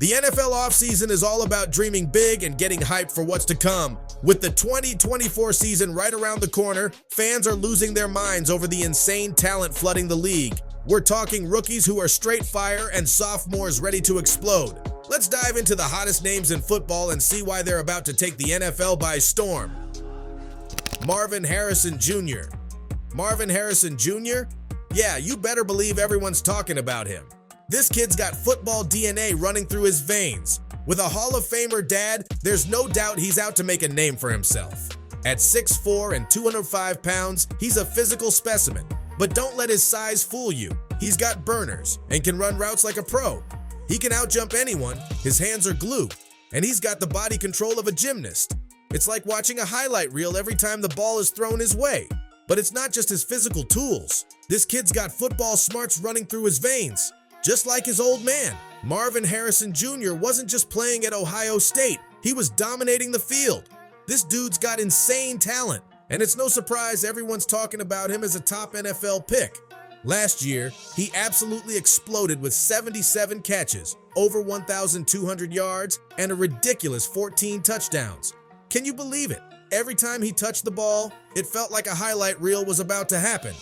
The NFL offseason is all about dreaming big and getting hyped for what's to come. With the 2024 season right around the corner, fans are losing their minds over the insane talent flooding the league. We're talking rookies who are straight fire and sophomores ready to explode. Let's dive into the hottest names in football and see why they're about to take the NFL by storm. Marvin Harrison Jr. Marvin Harrison Jr.? Yeah, you better believe everyone's talking about him. This kid's got football DNA running through his veins. With a Hall of Famer dad, there's no doubt he's out to make a name for himself. At 6'4" and 205 pounds, he's a physical specimen. But don't let his size fool you. He's got burners and can run routes like a pro. He can outjump anyone, his hands are glue, and he's got the body control of a gymnast. It's like watching a highlight reel every time the ball is thrown his way. But it's not just his physical tools. This kid's got football smarts running through his veins. Just like his old man, Marvin Harrison Jr. wasn't just playing at Ohio State, he was dominating the field. This dude's got insane talent, and it's no surprise everyone's talking about him as a top NFL pick. Last year, he absolutely exploded with 77 catches, over 1,200 yards, and a ridiculous 14 touchdowns. Can you believe it? Every time he touched the ball, it felt like a highlight reel was about to happen.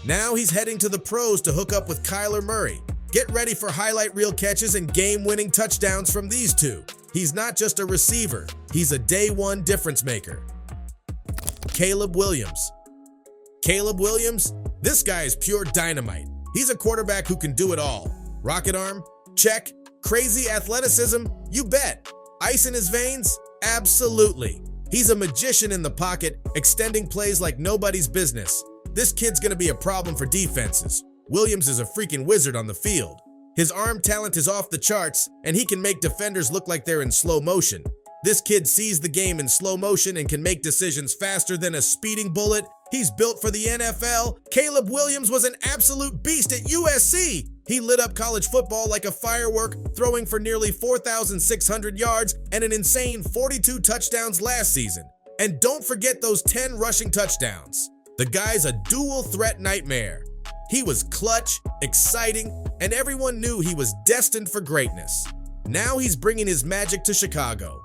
Now he's heading to the pros to hook up with Kyler Murray. Get ready for highlight reel catches and game-winning touchdowns from these two. He's not just a receiver, he's a day-one difference maker. Caleb Williams. Caleb Williams? This guy is pure dynamite. He's a quarterback who can do it all. Rocket arm? Check. Crazy athleticism? You bet. Ice in his veins? Absolutely. He's a magician in the pocket, extending plays like nobody's business. This kid's gonna be a problem for defenses. Williams is a freaking wizard on the field. His arm talent is off the charts, and he can make defenders look like they're in slow motion. This kid sees the game in slow motion and can make decisions faster than a speeding bullet. He's built for the NFL. Caleb Williams was an absolute beast at USC. He lit up college football like a firework, throwing for nearly 4,600 yards and an insane 42 touchdowns last season. And don't forget those 10 rushing touchdowns. The guy's a dual threat nightmare. He was clutch, exciting, and everyone knew he was destined for greatness. Now he's bringing his magic to Chicago.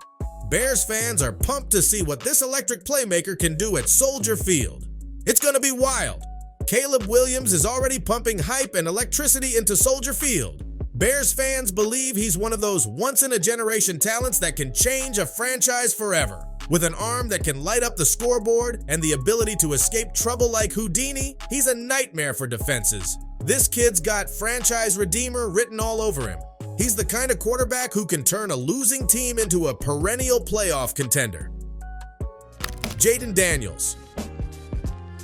Bears fans are pumped to see what this electric playmaker can do at Soldier Field. It's gonna be wild. Caleb Williams is already pumping hype and electricity into Soldier Field. Bears fans believe he's one of those once-in-a-generation talents that can change a franchise forever. With an arm that can light up the scoreboard and the ability to escape trouble like Houdini, he's a nightmare for defenses. This kid's got franchise redeemer written all over him. He's the kind of quarterback who can turn a losing team into a perennial playoff contender. Jayden Daniels.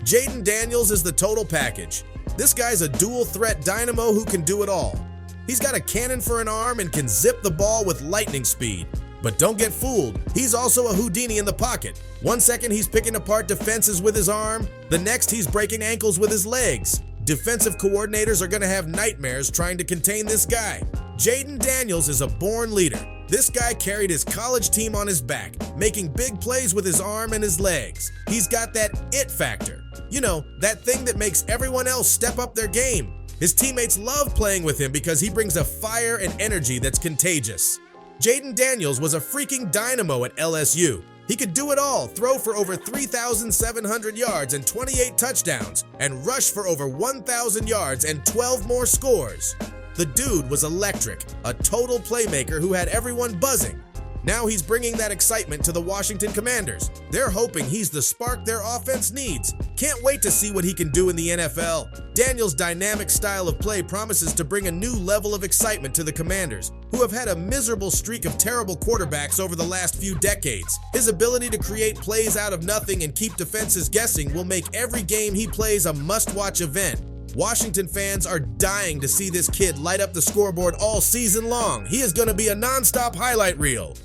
Jayden Daniels is the total package. This guy's a dual threat dynamo who can do it all. He's got a cannon for an arm and can zip the ball with lightning speed. But don't get fooled, he's also a Houdini in the pocket. One second he's picking apart defenses with his arm, the next he's breaking ankles with his legs. Defensive coordinators are gonna have nightmares trying to contain this guy. Jayden Daniels is a born leader. This guy carried his college team on his back, making big plays with his arm and his legs. He's got that it factor. You know, that thing that makes everyone else step up their game. His teammates love playing with him because he brings a fire and energy that's contagious. Jayden Daniels was a freaking dynamo at LSU. He could do it all, throw for over 3,700 yards and 28 touchdowns, and rush for over 1,000 yards and 12 more scores. The dude was electric, a total playmaker who had everyone buzzing. Now he's bringing that excitement to the Washington Commanders. They're hoping he's the spark their offense needs. Can't wait to see what he can do in the NFL. Daniels' dynamic style of play promises to bring a new level of excitement to the Commanders, who have had a miserable streak of terrible quarterbacks over the last few decades. His ability to create plays out of nothing and keep defenses guessing will make every game he plays a must-watch event. Washington fans are dying to see this kid light up the scoreboard all season long. He is going to be a non-stop highlight reel.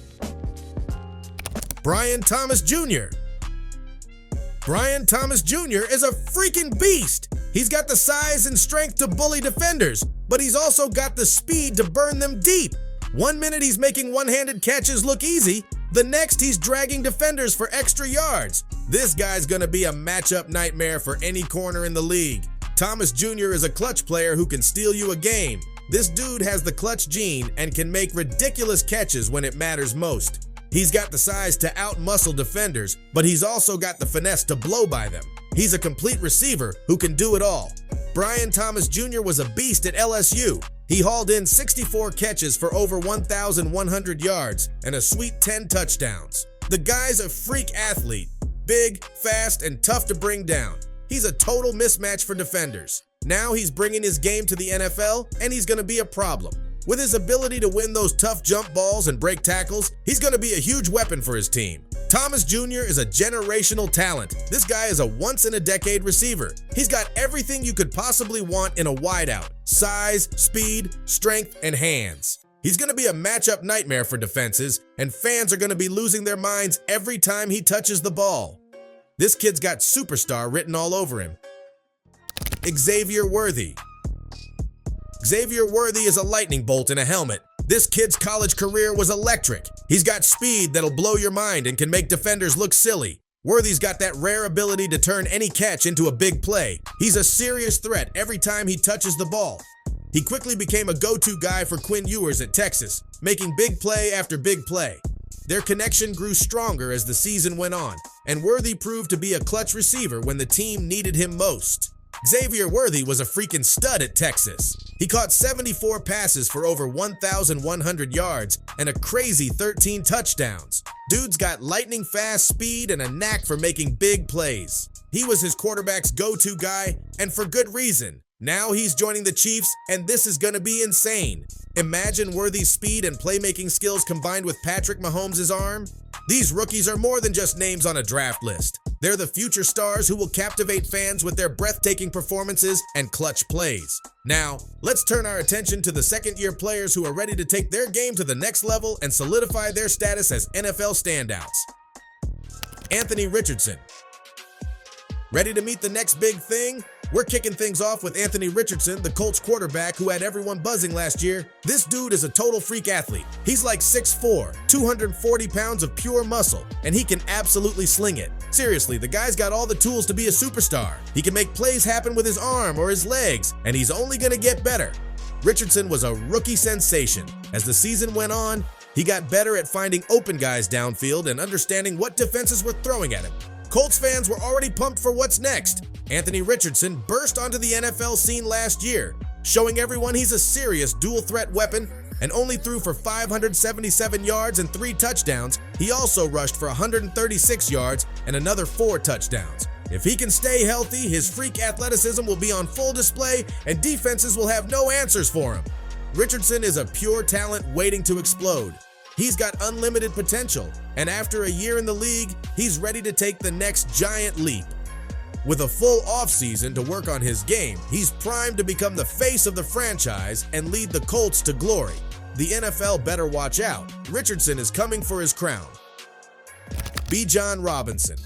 Brian Thomas Jr. Brian Thomas Jr. is a freaking beast. He's got the size and strength to bully defenders, but he's also got the speed to burn them deep. One minute he's making one-handed catches look easy, the next he's dragging defenders for extra yards. This guy's gonna be a matchup nightmare for any corner in the league. Thomas Jr. is a clutch player who can steal you a game. This dude has the clutch gene and can make ridiculous catches when it matters most. He's got the size to out-muscle defenders, but he's also got the finesse to blow by them. He's a complete receiver who can do it all. Brian Thomas Jr. was a beast at LSU. He hauled in 64 catches for over 1,100 yards and a sweet 10 touchdowns. The guy's a freak athlete, big, fast, and tough to bring down. He's a total mismatch for defenders. Now he's bringing his game to the NFL, and he's going to be a problem. With his ability to win those tough jump balls and break tackles, he's going to be a huge weapon for his team. Thomas Jr. is a generational talent. This guy is a once-in-a-decade receiver. He's got everything you could possibly want in a wideout: size, speed, strength, and hands. He's going to be a matchup nightmare for defenses, and fans are going to be losing their minds every time he touches the ball. This kid's got superstar written all over him. Xavier Worthy. Xavier Worthy is a lightning bolt in a helmet. This kid's college career was electric. He's got speed that'll blow your mind and can make defenders look silly. Worthy's got that rare ability to turn any catch into a big play. He's a serious threat every time he touches the ball. He quickly became a go-to guy for Quinn Ewers at Texas, making big play after big play. Their connection grew stronger as the season went on, and Worthy proved to be a clutch receiver when the team needed him most. Xavier Worthy was a freaking stud at Texas. He caught 74 passes for over 1,100 yards and a crazy 13 touchdowns. Dude's got lightning-fast speed and a knack for making big plays. He was his quarterback's go-to guy, and for good reason. Now he's joining the Chiefs, and this is going to be insane. Imagine Worthy's speed and playmaking skills combined with Patrick Mahomes' arm. These rookies are more than just names on a draft list. They're the future stars who will captivate fans with their breathtaking performances and clutch plays. Now, let's turn our attention to the second-year players who are ready to take their game to the next level and solidify their status as NFL standouts. Anthony Richardson. Ready to meet the next big thing? We're kicking things off with Anthony Richardson, the Colts quarterback who had everyone buzzing last year. This dude is a total freak athlete. He's like 6'4", 240 pounds of pure muscle, and he can absolutely sling it. Seriously, the guy's got all the tools to be a superstar. He can make plays happen with his arm or his legs, and he's only gonna get better. Richardson was a rookie sensation. As the season went on, he got better at finding open guys downfield and understanding what defenses were throwing at him. Colts fans were already pumped for what's next. Anthony Richardson burst onto the NFL scene last year, showing everyone he's a serious dual-threat weapon, and only threw for 577 yards and 3 touchdowns. He also rushed for 136 yards and another 4 touchdowns. If he can stay healthy, his freak athleticism will be on full display, and defenses will have no answers for him. Richardson is a pure talent waiting to explode. He's got unlimited potential, and after a year in the league, he's ready to take the next giant leap. With a full offseason to work on his game, he's primed to become the face of the franchise and lead the Colts to glory. The NFL better watch out. Richardson is coming for his crown. Bijan Robinson.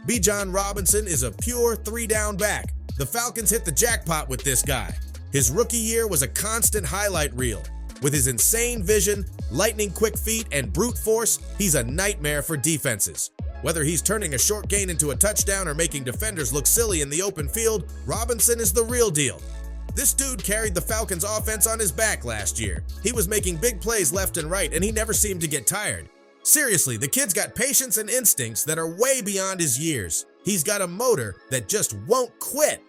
Bijan Robinson is a pure 3-down back. The Falcons hit the jackpot with this guy. His rookie year was a constant highlight reel. With his insane vision, lightning-quick feet, and brute force, he's a nightmare for defenses. Whether he's turning a short gain into a touchdown or making defenders look silly in the open field, Robinson is the real deal. This dude carried the Falcons' offense on his back last year. He was making big plays left and right, and he never seemed to get tired. Seriously, the kid's got patience and instincts that are way beyond his years. He's got a motor that just won't quit.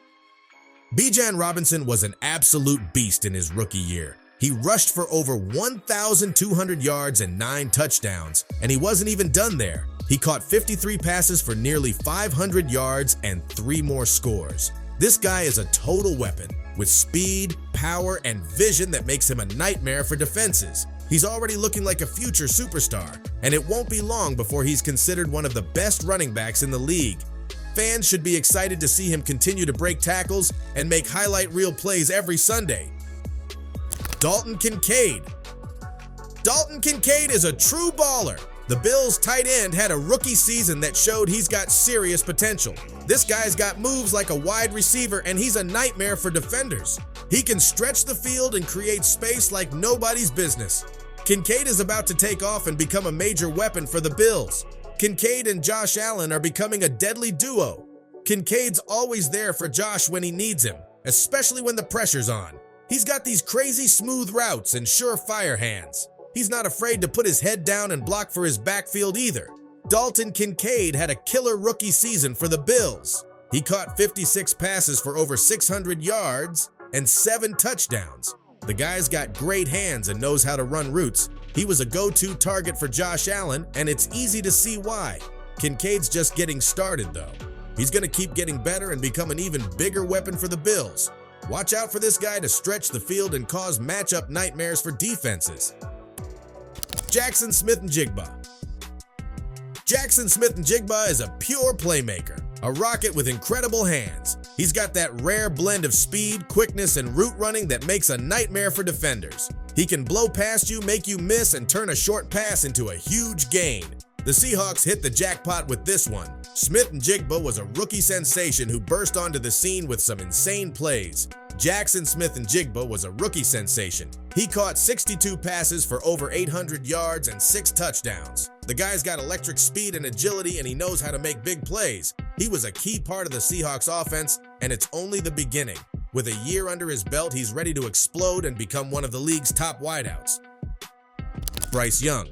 Bijan Robinson was an absolute beast in his rookie year. He rushed for over 1,200 yards and 9 touchdowns, and he wasn't even done there. He caught 53 passes for nearly 500 yards and 3 more scores. This guy is a total weapon, with speed, power, and vision that makes him a nightmare for defenses. He's already looking like a future superstar, and it won't be long before he's considered one of the best running backs in the league. Fans should be excited to see him continue to break tackles and make highlight reel plays every Sunday. Dalton Kincaid. Dalton Kincaid is a true baller. The Bills' tight end had a rookie season that showed he's got serious potential. This guy's got moves like a wide receiver, and he's a nightmare for defenders. He can stretch the field and create space like nobody's business. Kincaid is about to take off and become a major weapon for the Bills. Kincaid and Josh Allen are becoming a deadly duo. Kincaid's always there for Josh when he needs him, especially when the pressure's on. He's got these crazy smooth routes and surefire hands. He's not afraid to put his head down and block for his backfield either. Dalton Kincaid had a killer rookie season for the Bills. He caught 56 passes for over 600 yards and 7 touchdowns. The guy's got great hands and knows how to run routes. He was a go-to target for Josh Allen, and it's easy to see why. Kincaid's just getting started, though. He's going to keep getting better and become an even bigger weapon for the Bills. Watch out for this guy to stretch the field and cause matchup nightmares for defenses. Jaxon Smith-Njigba. Jaxon Smith-Njigba is a pure playmaker, a rocket with incredible hands. He's got that rare blend of speed, quickness, and route running that makes a nightmare for defenders. He can blow past you, make you miss, and turn a short pass into a huge gain. The Seahawks hit the jackpot with this one. Smith-Njigba was a rookie sensation who burst onto the scene with some insane plays. Jaxon Smith-Njigba was a rookie sensation. He caught 62 passes for over 800 yards and 6 touchdowns. The guy's got electric speed and agility, and he knows how to make big plays. He was a key part of the Seahawks offense, and it's only the beginning. With a year under his belt, he's ready to explode and become one of the league's top wideouts. Bryce Young.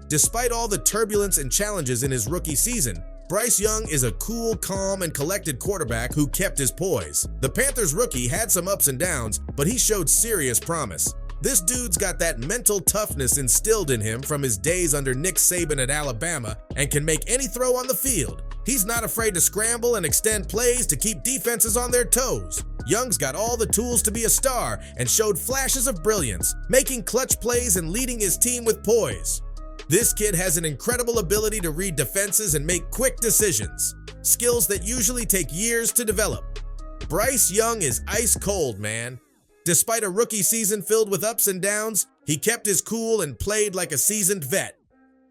Despite all the turbulence and challenges in his rookie season, Bryce Young is a cool, calm, and collected quarterback who kept his poise. The Panthers rookie had some ups and downs, but he showed serious promise. This dude's got that mental toughness instilled in him from his days under Nick Saban at Alabama and can make any throw on the field. He's not afraid to scramble and extend plays to keep defenses on their toes. Young's got all the tools to be a star and showed flashes of brilliance, making clutch plays and leading his team with poise. This kid has an incredible ability to read defenses and make quick decisions, skills that usually take years to develop. Bryce Young is ice cold, man. Despite a rookie season filled with ups and downs, he kept his cool and played like a seasoned vet.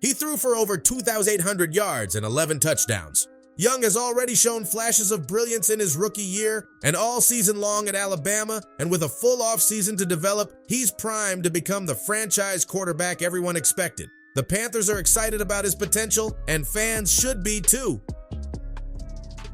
He threw for over 2,800 yards and 11 touchdowns. Young has already shown flashes of brilliance in his rookie year and all season long at Alabama, and with a full offseason to develop, he's primed to become the franchise quarterback everyone expected. The Panthers are excited about his potential, and fans should be too.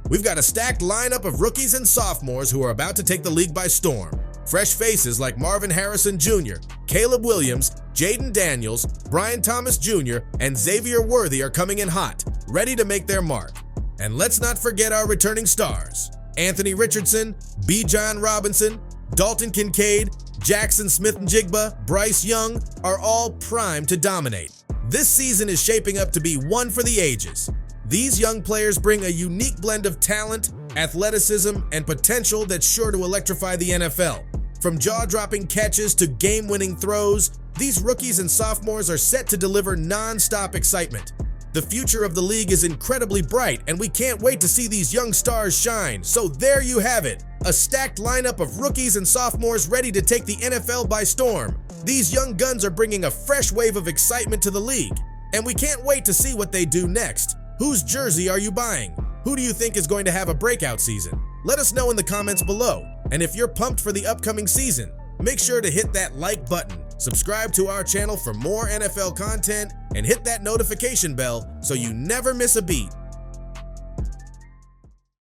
We've got a stacked lineup of rookies and sophomores who are about to take the league by storm. Fresh faces like Marvin Harrison Jr., Caleb Williams, Jayden Daniels, Brian Thomas Jr., and Xavier Worthy are coming in hot, ready to make their mark. And let's not forget our returning stars. Anthony Richardson, Bijan Robinson, Dalton Kincaid, Jaxon Smith-Njigba, Bryce Young are all primed to dominate. This season is shaping up to be one for the ages. These young players bring a unique blend of talent, athleticism, and potential that's sure to electrify the NFL. From jaw-dropping catches to game-winning throws, these rookies and sophomores are set to deliver non-stop excitement. The future of the league is incredibly bright, and we can't wait to see these young stars shine. So there you have it, a stacked lineup of rookies and sophomores ready to take the NFL by storm. These young guns are bringing a fresh wave of excitement to the league, and we can't wait to see what they do next. Whose jersey are you buying? Who do you think is going to have a breakout season? Let us know in the comments below. And if you're pumped for the upcoming season, make sure to hit that like button, subscribe to our channel for more NFL content, and hit that notification bell so you never miss a beat.